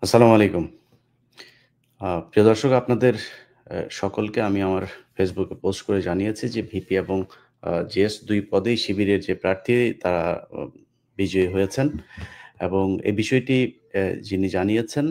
আসসালামু আলাইকুম। প্রিয় দর্শক আপনাদের সকলকে আমি আমার ফেসবুকে পোস্ট করে জানিয়েছি যে ভিপি এবং জিএস ২ পদেই শিবিরের যে প্রার্থী তারা অ বিজয়ী হয়েছেন এবং এই বিষয়টি যিনি জানিয়েছেন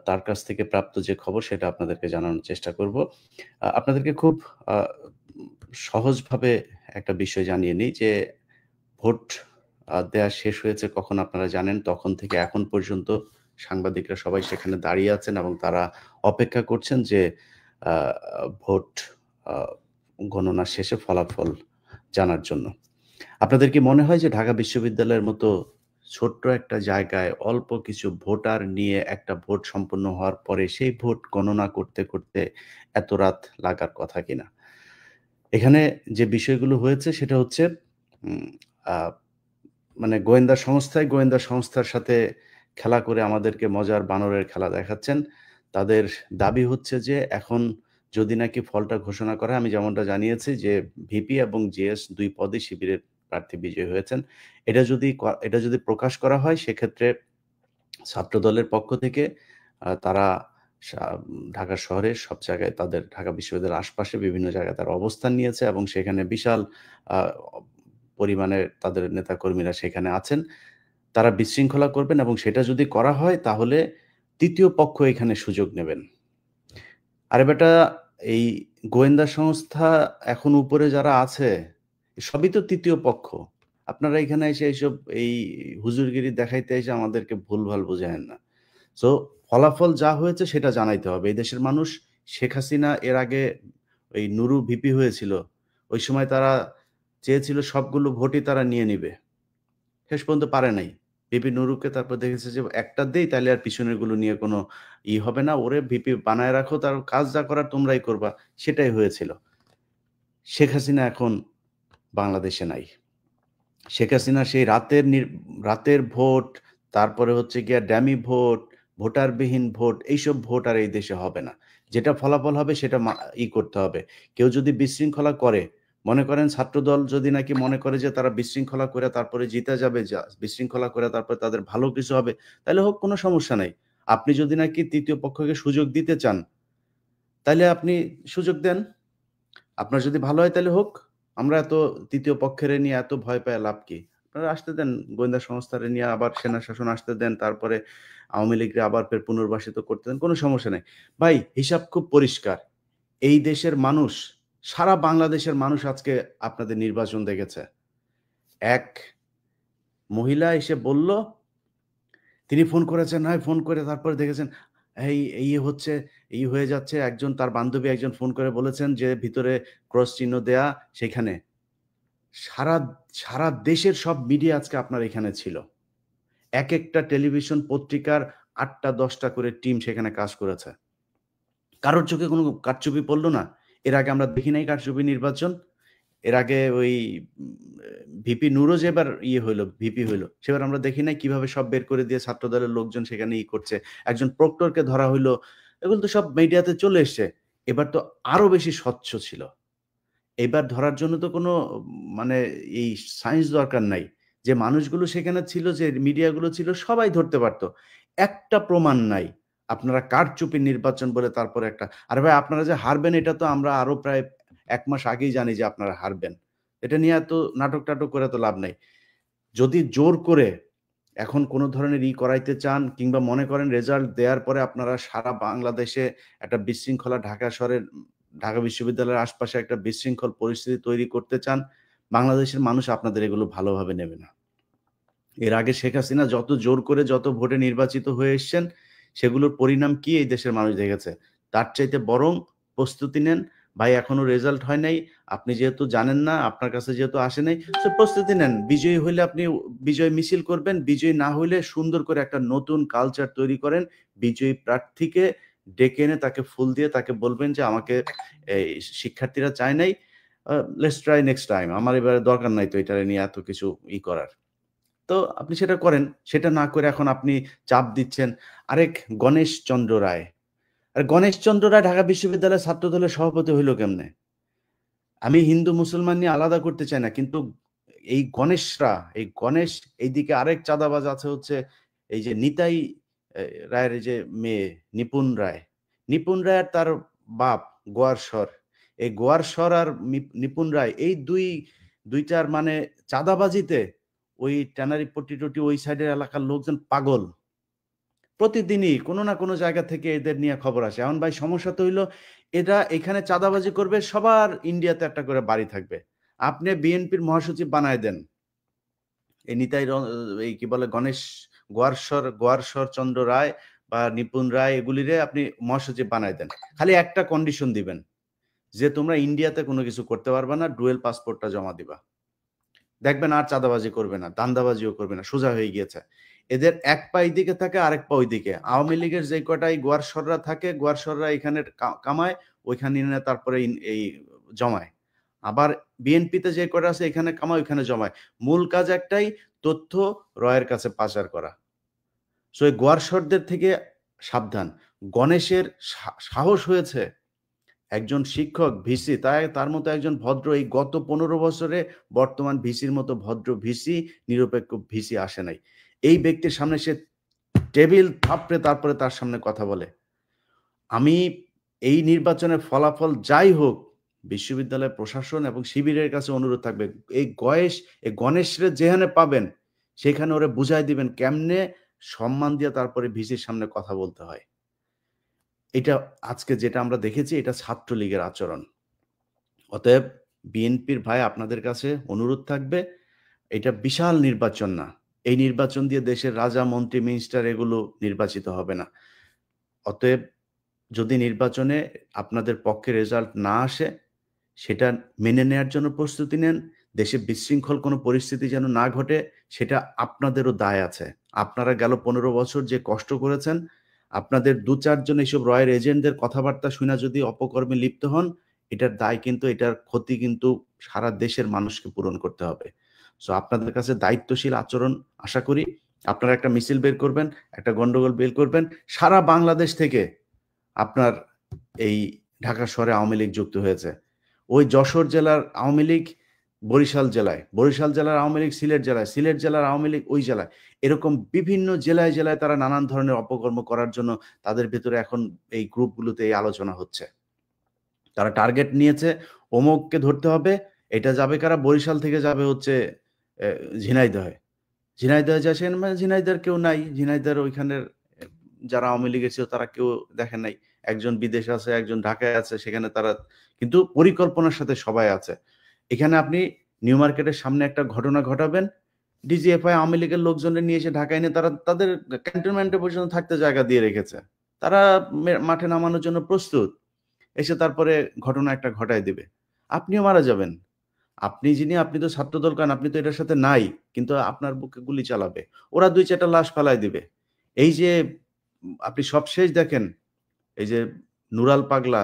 তার কাছ থেকে প্রাপ্ত যে খবর সেটা আপনাদেরকে জানানোর চেষ্টা করব। আপনাদেরকে খুব আ সহজভাবে একটা বিষয় জানিয়ে নিই যে ভোট দেয়া শেষ হয়েছে কখন আপনারা জানেন। তখন থেকে এখন পর্যন্ত সাংবাদিকরা সবাই সেখানে দাঁড়িয়ে আছেন এবং তারা অপেক্ষা করছেন যে আ ভোট আ গণনা শেষে ফলাফল জানার জন্য। আপনাদের কি মনে হয় যে ঢাকা বিশ্ববিদ্যালয়ের মতো ছোট্ট একটা জায়গায় অল্প কিছু ভোটার নিয়ে একটা ভোট সম্পন্ন হওয়ার পরে সেই ভোট গণনা করতে, করতে এত রাত লাগার কথা কিনা? এখানে যে বিষয়গুলো হয়েছে সেটা হচ্ছে উম আ মানে গোয়েন্দা সংস্থার সাথে খেলা করে আমাদেরকে মজার বানরের খেলা দেখাচ্ছেন। তাদের দাবি হচ্ছে যে এখন যদি নাকি ফলটা ঘোষণা করা হয়, আমি যেমনটা জানিয়েছি যে ভিপি এবং জিএস ২ পদে শিবিরের প্রার্থী বিজয়ী হয়েছেন। এটা যদি প্রকাশ করা হয় সেক্ষেত্রে ছাত্রদলের পক্ষ থেকে তারা ঢাকা শহরের সব জায়গায় তাদের ঢাকা বিশ্ববিদ্যালয়ের আশপাশে বিভিন্ন জায়গায় তারা অবস্থান নিয়েছে এবং সেখানে বিশাল আ পরিমাণে তাদের নেতাকর্মীরা সেখানে আছেন। তারা বিশৃঙ্খলা করবেন এবং সেটা যদি করা হয় তাহলে ৩য় পক্ষ এখানে সুযোগ নেবেন। আরে বেটা এই গোয়েন্দা সংস্থা এখন উপরে যারা আছে, সবই তো ৩য় পক্ষ। আপনারা এখানে এসে এইসব এই হুজুরগিরি দেখাইতে এসে আমাদেরকে ভুলভাল বুঝায়েন না। সো ফলাফল যা হয়েছে সেটা জানাইতে হবে। এই দেশের মানুষ শেখ হাসিনা এর আগে ওই নুরু ভিপি হয়েছিল। ওই সময় তারা চেয়েছিল সবগুলো ভোটই তারা নিয়ে নিবে। শেষ পর্যন্ত পারে নাই। ভিপি নুরুকে তারপর দেখেছে যে একটা দেই তাইলে আর পিছনেরগুলো নিয়ে কোনো হবে না। ওরে ভিপি বানায় রাখো, তার কাজ যা করার তোমরাই করবা। সেটাই হয়েছিল। শেখ হাসিনা এখন বাংলাদেশে নাই। শেখ হাসিনা সেই রাতের ভোট, তারপরে হচ্ছে গিয়া ড্যামি ভোট, ভোটারবিহীন ভোট, এইসব ভোট আর এই দেশে হবে না। যেটা ফলাফল হবে সেটা করতে হবে। কেউ যদি বিশৃঙ্খলা করে, মনে করেন ছাত্রদল যদি নাকি মনে করে যে তারা বিশৃঙ্খলা করে তারপরে জিতে যাবে, বিশৃঙ্খলা করে তারপরে তাদের ভালো কিছু হবে, তাইলে হোক কোনো সমস্যা নাই। আপনি যদি নাকি ৩য় পক্ষকে সুযোগ দিতে চান, তাইলে আপনি সুযোগ দেন। আপনার যদি ভালো হয় তাইলে হোক। আমরা এত ৩য় পক্ষেরে নিয়ে এত ভয় পাইয়া লাভ কি? আপনারা আসতে দেন, গোয়েন্দা সংস্থারে নিয়ে আবার সেনা শাসন আসতে দেন। তারপরে আওয়ামী লীগরে আবার ফের পুনর্বাসিত করতে দেন। কোন সমস্যা নাই। ভাই হিসাব খুব পরিষ্কার। এই দেশের মানুষ, সারা বাংলাদেশের মানুষ আজকে আপনাদের নির্বাচন দেখেছে। এক মহিলা এসে বলল, তিনি ফোন করেছেন, হ্যাঁ, ফোন করে তারপরে দেখেছেন এই হচ্ছে, এই হয়ে যাচ্ছে। একজন তার বান্ধবী একজন ফোন করে বলেছেন যে ভিতরে ক্রস চিহ্ন দেয়া সেখানে। সারা সারা দেশের সব মিডিয়া আজকে আপনার এখানে ছিল। একেকটা টেলিভিশন পত্রিকার ৮ টা ১০ টা করে টিম সেখানে কাজ করেছে। কারোর চোখে কোনো কারচুপি পড়ল না? এর আগে আমরা দেখি নাই কারচুপি নির্বাচন? এর আগে ওই উম ভিপি নুরও যে এবার হইল, ভিপি হইল, সেবার আমরা দেখি নাই কিভাবে সব বের করে দিয়ে ছাত্রদলের লোকজন সেখানে করছে। একজন প্রক্টরকে ধরা হইলো। এগুলো তো সব মিডিয়াতে চলে এসছে। এবার তো আরো বেশি স্বচ্ছ ছিল। এবার ধরার জন্য তো কোনো মানে এই সায়েন্স দরকার নাই। যে মানুষগুলো সেখানে ছিল, যে মিডিয়াগুলো ছিল সবাই ধরতে পারত। একটা প্রমাণ নাই। আপনারা কারচুপি নির্বাচন বলে তারপরে একটা আরে ভাই আপনারা যে হারবেন এটা তো আমরা আরো প্রায় ১ মাস আগেই জানি যে আপনারা হারবেন। এটা নিয়ে এত নাটক-টাটক করে তো লাভ নাই। যদি জোর করে এখন কোন ধরনের করাইতে চান কিংবা মনে করেন রেজাল্ট দেয়ার পরে আপনারা সারা বাংলাদেশে একটা বিশৃঙ্খলা ঢাকা শহরের ঢাকা বিশ্ববিদ্যালয়ের আশপাশে একটা বিশৃঙ্খল পরিস্থিতি তৈরি করতে চান, বাংলাদেশের মানুষ আপনাদের এগুলো ভালোভাবে নেবে না। এর আগে শেখ হাসিনা যত জোর করে যত ভোটে নির্বাচিত হয়ে এসছেন, সেগুলোর পরিণাম কি এই দেশের মানুষ দেখেছে। তার চাইতে বরং প্রস্তুতি নেন। ভাই এখনো রেজাল্ট হয় নাই। আপনি যেহেতু জানেন না, আপনার কাছে যেহেতু আসে নাই, সো প্রস্তুতি নেন। বিজয়ী হইলে আপনি বিজয় মিছিল করবেন। বিজয়ী না হইলে সুন্দর করে একটা নতুন কালচার তৈরি করেন। বিজয়ী প্রার্থীকে ডেকে এনে তাকে ফুল দিয়ে তাকে বলবেন যে, "আমাকে এই শিক্ষার্থীরা চায় নাই। Let's try next time. আমার এবারে দরকার নাই তো এটারে নিয়ে এত কিছু করার।" তো আপনি সেটা করেন। সেটা না করে এখন আপনি চাপ দিচ্ছেন। আরেক গণেশচন্দ্র রায়। আর গণেশচন্দ্র রায় ঢাকা বিশ্ববিদ্যালয়ের ছাত্রদলের সভাপতি হইল কেমনে? আমি হিন্দু মুসলমান নিয়ে আলাদা করতে চাই না। কিন্তু এই গণেশরা, এই গণেশ, এইদিকে আরেক চাঁদাবাজ আছে হচ্ছে এই যে নিতাই রায়ের এই যে মেয়ে নিপুণ রায়, নিপুণ রায় আর তার বাপ গোয়ার শর, এই গোয়ার শর আর নিপুণ রায় এই দুইটার মানে চাঁদাবাজিতে ওই ট্যানারি পট্টি টটি ওই সাইডের এলাকার লোকজন পাগল। প্রতিদিনই কোনো না কোনো জায়গা থেকে এদের নিয়ে খবর আসে। এখন ভাই সমস্যা তো হইলো এরা এখানে চাঁদাবাজি করবে, সবার ইন্ডিয়াতে একটা করে বাড়ি থাকবে। আপনি বিএনপির মহাসচিব বানায় দেন এই এই কি বলে গণেশ গোয়ারশ্বর চন্দ্র রায় বা নিপুণ রায় এগুলিরে আপনি মহাসচিব বানায় দেন। খালি একটা কন্ডিশন দিবেন যে তোমরা ইন্ডিয়াতে কোনো কিছু করতে পারবে না, ডুয়েল পাসপোর্টটা জমা দিবা। দেখবেন আর চাঁদাবাজি করবে না, ধান্দাবাজিও করবে না, সোজা হয়ে গিয়েছে। এদের এক পা এইদিকে থাকে, আরেক পা ওইদিকে। আওয়ামী লীগের যে কটাই গোয়ারশ্বররা থাকে, গোয়ারশ্বররা এখানে কামায়, ওইখানে নিয়ে তারপরে এই জমায়। আবার বিএনপিতে যে কটা আছে এখানে কামায়, ওইখানে জমায়। মূল কাজ একটাই, তথ্য রয়ের কাছে পাচার করা। সো এই গোয়ারশ্বরদের থেকে সাবধান। গণেশের সাহস হয়েছে একজন শিক্ষক ভিসি, তার মতো একজন ভদ্র এই গত 15 বছরে বর্তমান ভিসির মতো ভদ্র ভিসি, নিরপেক্ষ ভিসি আসে নাই। এই ব্যক্তির সামনে সে টেবিল থাপড়ে তারপরে তার সামনে কথা বলে। আমি এই নির্বাচনের ফলাফল যাই হোক, বিশ্ববিদ্যালয় প্রশাসন এবং শিবিরের কাছে অনুরোধ থাকবে, এই গণেশরে যেখানে পাবেন সেখানে ওরে বুঝাই দিবেন কেমনে সম্মান দিয়ে তারপরে ভিসির সামনে কথা বলতে হয়। এটা আজকে যেটা আমরা দেখেছি এটা ছাত্রলীগের আচরণ। অতএব বিএনপির ভাই আপনাদের কাছে অনুরোধ থাকবে, এটা বিশাল নির্বাচন না। এই নির্বাচন দিয়ে দেশের রাজা, মন্ত্রী, মিনিস্টার এগুলো নির্বাচিত হবে না। অতএব যদি নির্বাচনে আপনাদের পক্ষে রেজাল্ট না আসে, সেটা মেনে নেয়ার জন্য প্রস্তুতি নেন। দেশে বিশৃঙ্খল কোনো পরিস্থিতি যেন না ঘটে, সেটা আপনাদেরও দায় আছে। আপনারা গেল 15 বছর যে কষ্ট করেছেন, আপনাদের ২-৪ জন এইসব রয়ের এজেন্টদের কথাবার্তা শুনে যদি অপকর্মে লিপ্ত হন, এটার দায় কিন্তু, এটার ক্ষতি কিন্তু সারা দেশের মানুষকে পূরণ করতে হবে। সো আপনাদের কাছে দায়িত্বশীল আচরণ আশা করি। আপনারা একটা মিছিল বের করবেন, একটা গন্ডগোল বের করবেন। সারা বাংলাদেশ থেকে আপনার এই ঢাকা শহরে আওয়ামী লীগ যুক্ত হয়েছে। ওই যশোর জেলার আওয়ামী লীগ বরিশাল জেলায়, বরিশাল জেলার আওয়ামী লীগ সিলেট জেলায়, সিলেট জেলার আওয়ামী লীগ ওই জেলায়। এরকম বিভিন্ন জেলায় জেলায় তারা নানান ধরনের অপকর্ম করার জন্য তাদের ভেতরে এখন এই গ্রুপগুলোতে এই আলোচনা হচ্ছে। তারা টার্গেট নিয়েছে অমুককে ধরতে হবে, এটা যাবে কারা, বরিশাল থেকে যাবে হচ্ছে ঝিনাইদহে। ঝিনাইদহে যায়, সেখানে মানে ঝিনাইদহের কেউ নাই। ঝিনাইদহের ওইখানের যারা আওয়ামী লীগের ছিল তারা কেউ দেখে নাই। একজন বিদেশে আছে, একজন ঢাকায় আছে, সেখানে তারা কিন্তু পরিকল্পনার সাথে সবাই আছে। এখানে আপনি নিউ মার্কেটের সামনে একটা ঘটনা ঘটাবেন, ডিজিএফআই আওয়ামী লীগের লোকজনের নিয়ে এসে ঢাকায় এনে তারা তাদের ক্যান্টনমেন্টে পর্যন্ত থাকতে জায়গা দিয়ে রেখেছে। তারা মাঠে নামানোর জন্য প্রস্তুত। এসে তারপরে ঘটনা একটা ঘটায় দিবে। আপনিও মারা যাবেন। আপনি তো ছাত্রদল করেন, আপনি তো এটার সাথে নাই। কিন্তু আপনার বুকে গুলি চালাবে। ওরা ২-৪ টা লাশ ফালায় দিবে। এই যে আপনি সবশেষ দেখেন, এই যে নুরাল পাগলা,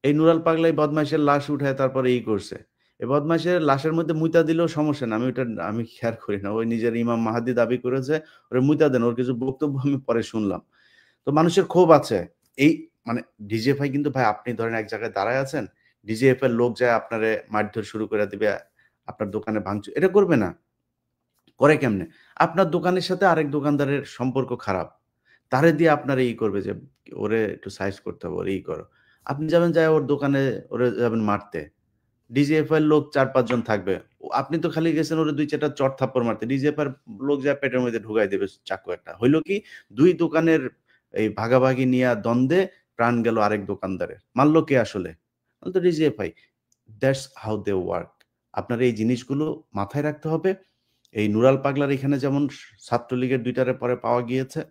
এই নুরাল পাগলা এই বদমাইশের লাশ উঠায় তারপরে করছে। এই বদমাইশের লাশের মধ্যে মুইতা দিলেও সমস্যা না। আমি খেয়াল করি না। ওই নিজের ইমাম মাহাদি দাবি করেছে, ওরে মুইতা দেন। ওর কিছু বক্তব্য আমি পরে শুনলাম। তো মানুষের ক্ষোভ আছে। এই মানে ডিজিএফআই কিন্তু ভাই, আপনি ধরেন এক জায়গায় দাঁড়ায় আছেন, ডিজিএফআই এর লোক যায় আপনারে মারধর শুরু করে দিবে, আপনার দোকানে ভাঙচুর। এটা করবে না। করে কেমনে? আপনার দোকানের সাথে আরেক দোকানদারের সম্পর্ক খারাপ। তারে দিয়ে আপনারা করবে যে ওরে একটু সাইজ করতে হবে, ওরে করো। আপনি যাবেন যায়া ওর দোকানে ওরে যাবেন মারতে। ডিজিএফআই এর লোক ৪-৫ জন থাকবে। আপনি তো খালি গেছেন ওরে ২-৪ টা চড় থাপ্পড় মারতে। ডিজিএফআই এর লোক যায়া পেটের মধ্যে ঢুকাই দিবে চাকু একটা। হইল কি? ২ দোকানের এই ভাগাভাগি নিয়া দ্বন্দ্বে প্রাণ গেল আরেক দোকানদারের। মারল কে আসলে? তো DGFI. That's how they work. আপনার এই জিনিসগুলো মাথায় রাখতে হবে। এই নুরাল পাগলার এখানে যেমন ছাত্রলীগের ২ টারে পরে পাওয়া গিয়েছে,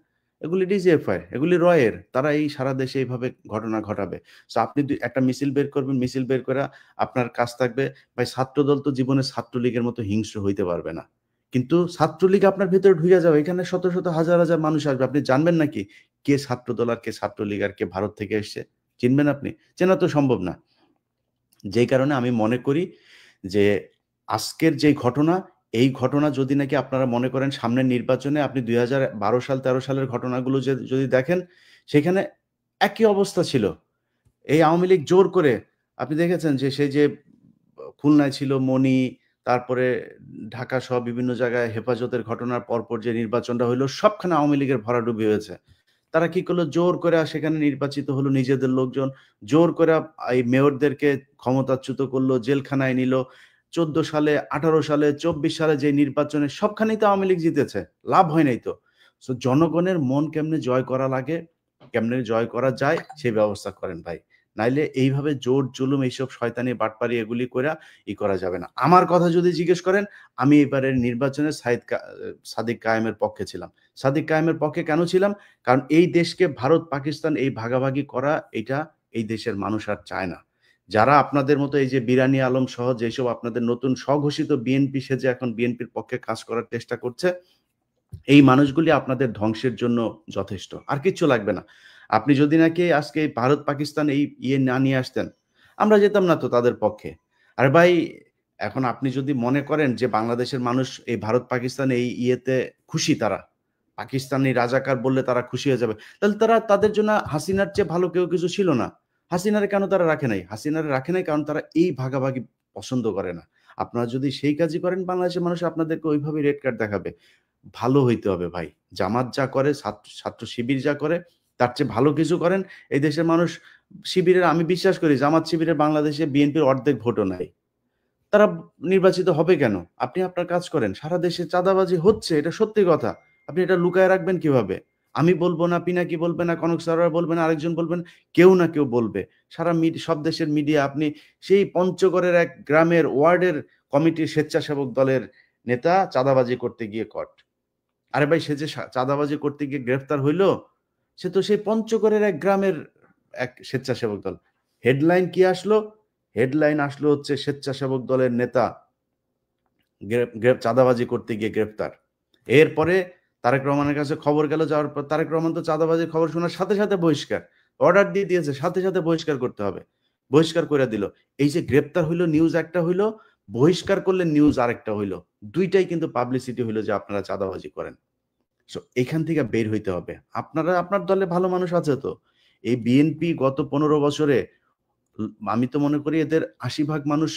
এগুলি ডিজিএফআই, এগুলি রয়ের। তারা এই সারা দেশে এইভাবে ঘটনা ঘটাবে। সো আপনি একটা মিছিল বের করবেন, মিছিল বের কইরা আপনার কাজ থাকবে, ভাই ছাত্রদল তো জীবনে ছাত্রলীগের মতো হিংস্র হইতে পারবে না। কিন্তু ছাত্রলীগ আপনার ভেতরে ঢুইয়া যাবে। এখানে শত, শত হাজার, হাজার মানুষ আসবে। আপনি জানবেন নাকি কে ছাত্রদল আর কে ছাত্রলীগ আর কে ভারত থেকে এসছে? চিনবেন আপনি? চেনা তো সম্ভব না। যেই কারণে আমি মনে করি যে আজকের যে ঘটনা, এই ঘটনা যদি নাকি আপনারা মনে করেন সামনের নির্বাচনে আপনি ২০১২ সাল ১৩ সালের ঘটনাগুলো যদি দেখেন, সেখানে একই অবস্থা ছিল। এই আওয়ামী লীগ জোর করে, আপনি দেখেছেন যে সেই যে খুলনায় ছিল মনি, তারপরে ঢাকা সহ বিভিন্ন জায়গায় হেফাজতের ঘটনার পরপর যে নির্বাচনটা হইলো, সবখানে আওয়ামী লীগের ভরাডুবি হয়েছে। তারা কি করলো? জোর করে সেখানে নির্বাচিত হলো নিজেদের লোকজন। জোর করে এই মেয়রদেরকে ক্ষমতাচ্যুত করলো, জেলখানায় নিল। ১৪ সালে, ১৮ সালে, ২৪ সালে যে নির্বাচনে সবখানেই তো আওয়ামী লীগ জিতেছে। লাভ হয় নাই তো। সো জনগণের মন কেমনে জয় করা লাগে, কেমনে জয় করা যায় সেই ব্যবস্থা করেন ভাই। নাইলে এইভাবে জোর জুলুম এইসব শয়তানি বাটপারি এগুলি কইরা করা যাবে না। আমার কথা যদি জিজ্ঞেস করেন, আমি এবারের নির্বাচনে সাদিক কায়েমের পক্ষে ছিলাম। সাদিক কায়েমের পক্ষে কেন ছিলাম? কারণ এই দেশকে ভারত, পাকিস্তান এই ভাগাভাগি করা এটা এই দেশের মানুষ আর চায় না। যারা আপনাদের মতো এই যে বিরানী আলম সহ যেসব আপনাদের নতুন স্বঘোষিত বিএনপি সেজে এখন বিএনপির পক্ষে কাজ করার চেষ্টা করছে, এই মানুষগুলি আপনাদের ধ্বংসের জন্য যথেষ্ট। আর কিচ্ছু লাগবে না। আপনি যদি নাকি আজকে ভারত, পাকিস্তান এই না নিয়ে আসতেন, আমরা যেতাম না তো তাদের পক্ষে। আরে ভাই, এখন আপনি যদি মনে করেন যে বাংলাদেশের মানুষ এই ভারত, পাকিস্তান এই ইয়েতে খুশি তারা, পাকিস্তানি রাজাকার বললে তারা খুশি হয়ে যাবে, তাহলে তারা তাদের জন্য হাসিনার চেয়ে ভালো কেউ কিছু ছিল না। হাসিনারে কেন তারা রাখে নাই? হাসিনারে রাখে নাই কারণ তারা এই ভাগাভাগি পছন্দ করে না। আপনারা যদি সেই কাজই করেন, বাংলাদেশের মানুষ আপনাদেরকে ওইভাবেই রেড কার্ড দেখাবে। ভালো হইতে হবে ভাই। জামাত যা করে, ছাত্র শিবির যা করে, তার চেয়ে ভালো কিছু করেন। এই দেশের মানুষ শিবিরের, আমি বিশ্বাস করি জামাত শিবিরের বাংলাদেশে বিএনপির অর্ধেক ভোটও নাই। তারা নির্বাচিত হবে কেন? আপনি আপনার কাজ করেন। সারা দেশে চাঁদাবাজি হচ্ছে, এটা সত্যি কথা। আপনি এটা লুকায়ে রাখবেন কিভাবে? আমি বলব না, পিনাকি বলবে না, কনক সারোয়ার বলবে না, আরেকজন বলবেন, কেউ না কেউ বলবে। সারা সব দেশের মিডিয়া, আপনি সেই পঞ্চগড়ের এক গ্রামের ওয়ার্ডের কমিটির স্বেচ্ছাসেবক দলের নেতা চাঁদাবাজি করতে গিয়ে কট। আরে ভাই, সে যে চাঁদাবাজি করতে গিয়ে গ্রেফতার হইল, সে তো সেই পঞ্চগড়ের এক গ্রামের এক স্বেচ্ছাসেবক দল। হেডলাইন কি আসলো? হেডলাইন আসলো হচ্ছে স্বেচ্ছাসেবক দলের নেতা চাঁদাবাজি করতে গিয়ে গ্রেফতার। এরপরে তারেক রহমানের কাছে খবর গেল, যাওয়ার পর তারেক রহমান তো চাঁদাবাজির খবর শোনার সাথে সাথে বহিষ্কার, অর্ডার দিয়ে দিয়েছে, সাথে সাথে বহিষ্কার করতে হবে। বহিষ্কার করে দিল। এই যে গ্রেপ্তার হইলো, নিউজ একটা হইলো, বহিষ্কার করলে নিউজ আরেকটা হইলো। দুইটাই কিন্তু পাবলিসিটি হইলো যে আপনারা চাঁদাবাজি করেন। সো এখান থেকে বের হইতে হবে। আপনারা, আপনার দলে ভালো মানুষ আছে তো। এই বিএনপি গত ১৫ বছরে আমি তো মনে করি এদের ৮০ ভাগ মানুষ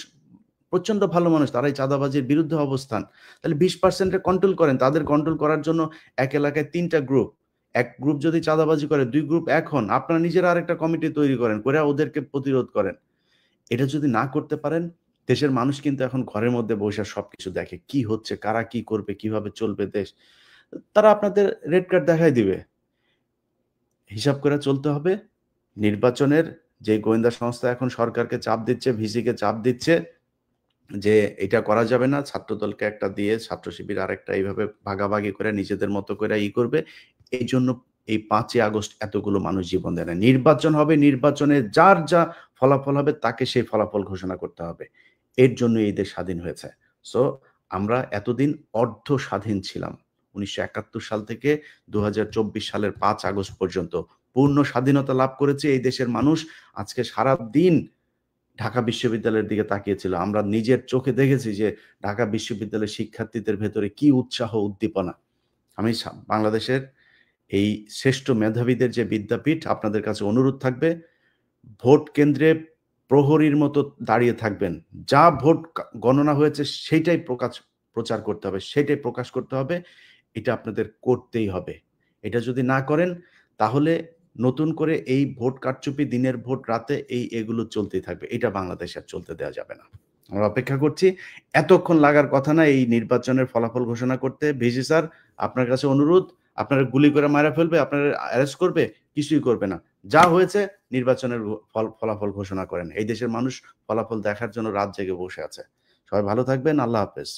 প্রচন্ড ভালো মানুষ। তারাই চাঁদাবাজির বিরুদ্ধে অবস্থান। তাহলে ২০% এ কন্ট্রোল করেন। তাদের কন্ট্রোল করার জন্য এক এলাকায় ৩ টা গ্রুপ। এক গ্রুপ যদি চাঁদাবাজি করে, ২ গ্রুপ এক হন। আপনারা নিজেরা আরেকটা কমিটি তৈরি করেন। করে ওদেরকে প্রতিরোধ করেন। এটা যদি না করতে পারেন, দেশের মানুষ কিন্তু এখন ঘরের মধ্যে বইসা সবকিছু দেখে। কি হচ্ছে, কারা কি করবে, কিভাবে চলবে দেশ। তারা আপনাদের রেড কার্ড দেখায় দিবে। হিসাব করে চলতে হবে। নির্বাচনের যে গোয়েন্দা সংস্থা এখন সরকারকে চাপ দিচ্ছে, ভিসিকে চাপ দিচ্ছে যে এটা করা যাবে না। ছাত্রদলকে একটা দিয়ে ছাত্র শিবির আরেকটা, এইভাবে ভাগাভাগি করে নিজেদের মতো করে করবে। এইজন্য এই ৫ই আগস্ট এতগুলো মানুষ জীবন দেয় না। নির্বাচন হবে, নির্বাচনে যার যা ফলাফল হবে তাকে সেই ফলাফল ঘোষণা করতে হবে। এর জন্য এই দেশ স্বাধীন হয়েছে। সো আমরা এতদিন অর্ধ স্বাধীন ছিলাম। ১৯৭১ সাল থেকে ২০২৪ সালের ৫ আগস্ট পর্যন্ত পূর্ণ স্বাধীনতা লাভ করেছে এই দেশের মানুষ। আজকে সারাদিন ঢাকা বিশ্ববিদ্যালয়ের দিকে তাকিয়েছিল। আমরা নিজের চোখে দেখেছি যে ঢাকা বিশ্ববিদ্যালয়ের শিক্ষার্থীদের ভেতরে কি উৎসাহ, উদ্দীপনা। আমি বাংলাদেশের এই শ্রেষ্ঠ মেধাবীদের যে বিদ্যাপীঠ, আপনাদের কাছে অনুরোধ থাকবে, ভোট কেন্দ্রে প্রহরীর মতো দাঁড়িয়ে থাকবেন। যা ভোট গণনা হয়েছে সেইটাই প্রচার করতে হবে, সেটাই প্রকাশ করতে হবে। এটা আপনাদের করতেই হবে। এটা যদি না করেন, তাহলে নতুন করে এই ভোট কারচুপি, দিনের ভোট রাতে এগুলো চলতেই থাকবে। এটা বাংলাদেশে আর চলতে দেওয়া যাবে না। আমরা অপেক্ষা করছি। এতক্ষণ লাগার কথা না এই নির্বাচনের ফলাফল ঘোষণা করতে। ভিসি স্যার, আপনার কাছে অনুরোধ, আপনারা গুলি করে মাইরা ফেলবে, আপনারা অ্যারেস্ট করবে, কিছুই করবে না। যা হয়েছে নির্বাচনের ফলাফল ঘোষণা করেন। এই দেশের মানুষ ফলাফল দেখার জন্য রাত জেগে বসে আছে। সবাই ভালো থাকবেন। আল্লাহ হাফেজ।